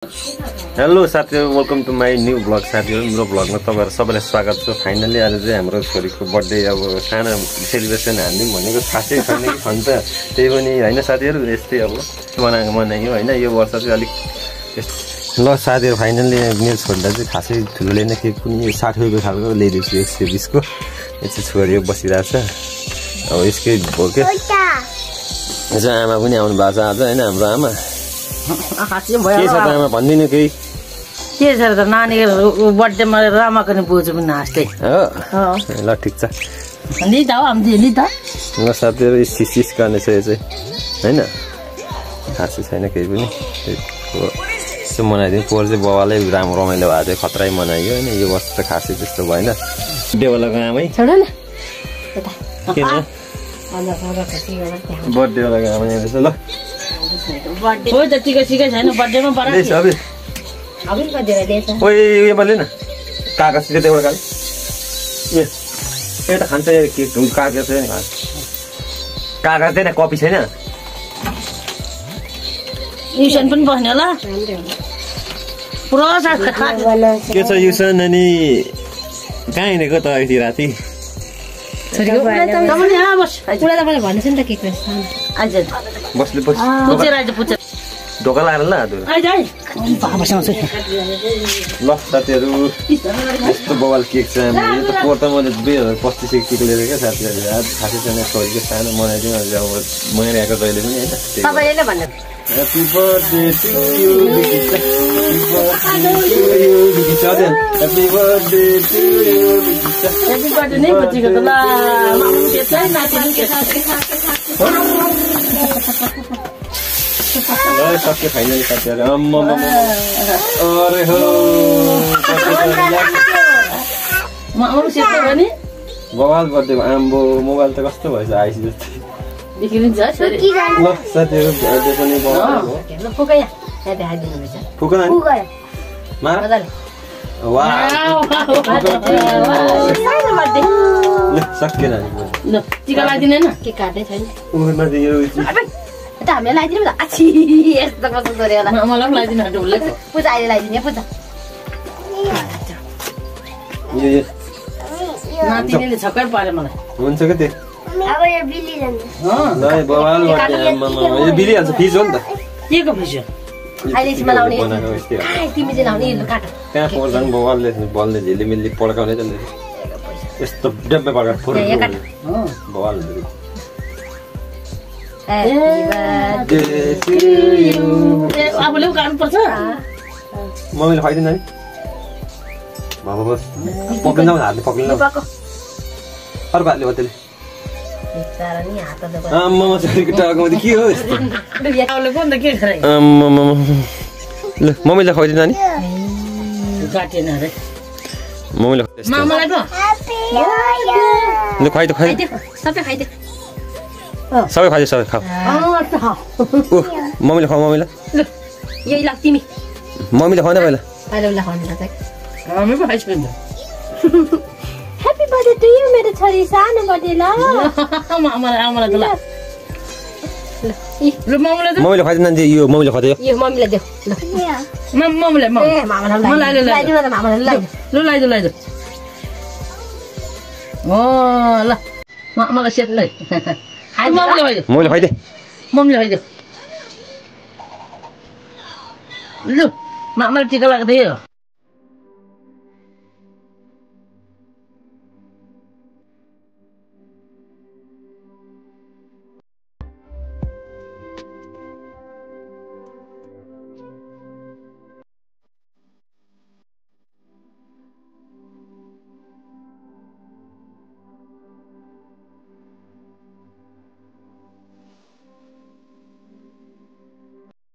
Hello साथीहरु, welcome to my new blog. साथीहरु, मेरो ब्लगमा तपाईहरु सबैलाई स्वागत छ। फाइनली आज चाहिँ हाम्रो छोरीको बर्थडे अब सानो सेलिब्रेसन हान्दिम भनेको खासै छैन कि भन्छ, त्यही पनि हैन साथीहरु, यस्तै अब मनायो हैन। यो वर्ष चाहिँ अलिक ल साथीहरु, फाइनली मेरो छोरीलाई चाहिँ खासै ठुलो ल्याइन, केक पनि 60 रुपैयाँ खालको ल्याइदिएको 120 को। यो चाहिँ छोरी बसिरहेको छ अब यसकै हो के। यो चाहिँ आमा पनि आउनु भएको छ आज हैन, हाम्रो आमा। के छ त आमा भन्दिनु केही? के छ त नानीको बर्थडेमा रामाको नि बोजू पनि नाच्दै हो। ल ठिक छ नि त हामी नि त। ल साथीहरु, सिसिस गर्ने छ यो चाहिँ हैन, खासै छैन केही पनि। यसो मनाइदिनु। पोहोर चाहिँ बाबाले राम्रो रमाइलो भएको थियो, खतरै मनाइयो हैन। यो वर्ष त खासै त्यस्तो भएन। बर्थडेवालाको आमै छोड न के हो बर्थडेवालाको आमै रहेछ। ल बर्थडे हो त टिका सिका छैन बर्थडेमा बरा देश अबे अबे कतिले देछ। ओइ यो बल्ले न कागज के देउडा काल ए त खान्छ के कागज छैन, कागज छैन, कपी छैन। युसन पनि बस्ने होला पुरा साथ खा के छ युसन? अनि कहाँ हिँडेको त अहिले राति? छोरीको तपाईले यहाँ बस पुरा तपाईले भन्नुछ नि त के गर्छ आज बस्ले बस पुचेर आज पुचेर ढोका लाएर ल आदु आइ जाई बाबासँग छ। ल साथीहरु, यस्तो बवाल केक छ हाम्रो। यो त पोहोर त मैले 2025 केक लिएर क्या साथीहरु। आज खासै छैन, छोरीको सानो मनाइदिउँ आज। अब मनाइरहेको जहिले पनि हैन। तपाईले नै भन्नु happy birthday to you Bikisa, happy birthday to you Bikisa. Happy birthday नै बच्चीको त ल मामु के छ नातिनी के छ। ल सक्यो फाइनली साथीहरु। अम्म अरे हो मामु सेतो भने बवाल बर्थडे आम्बो। मोबाइल त कस्तो भएछ आइसी जस्तै देखिन्छ छोरी। ल साथीहरु, बर्थडे पनि बवाल हो। ल फुकाया त्यहाँ हालिदिनु भएछ फुका नानी मार वाह सानो बर्थडे ल सक्यो नानी। ल टिका लगाइदिनु हैन के काट्दै छैन उमा दे यो त हामीले लगाइदिनु त आछि यस्तो कस्तो गरे होला। मलाई पनि लगाइदिनु ढुल्ले पूजा अहिले लगाइदिनु पूजा। यो नातिनीले छक्कै पारे मलाई। हुन्छ के त्यो अब यो बिल्ली जान्छ। ल बवाल बर्थडे आम्मा यो बिली हाल्छ फिज हो नि त। के को फिस्यो अहिले चाहिँ लाउने तिमी चाहिँ लाउने यो काट त्यहाँ पोहोर झन् बवालले बलले झिलिमिली पड्काउने त यस्तो डब्बे पड्का फुर बवाल आफूले पनि काट्नुपर्छ। मम्मीले खुवाइदिनु नि बाबा बस पक्रिँदा हातले पक्रिँदा अर्को हातले हो त्यसले आम्मा छोरीको टाउकोमा त के हो यस्तो? आम्मा ल मम्मीलाई खुवाइदिनु नि काटेन अरे मम्मीले मामालाई पो ल खुवाइदियो खुवाइदियो सबै खाइदियो सबै खाइदियो सबै खाऊ। मम्मीले खुवाऊ मम्मीलाई। ल यही लाग तिमी मम्मीले खुवाउन पहिला अहिले उसलाई खुवाउनु लाग्छ हामी पो खाइसक्यो नि त। ह्यापी बर्थडे टु यु मेरो छोरी सानो बर्थडे ल। आमालाई त ल ल मामालाई त मम्मीले खुवाइदिनु नि यो मम्मीले खुवाइदियो। यो मम्मीलाई देऊ ल मम्मीलाई मलाई लगाइदिनु त मामालाई लगाइदिनु ल लगाइदिनु ओ ल मलाई सेट ल मम्मीले खुवाइदियो मम्मीले खाइदियो ल मामालाई टिका लगाएको थियो।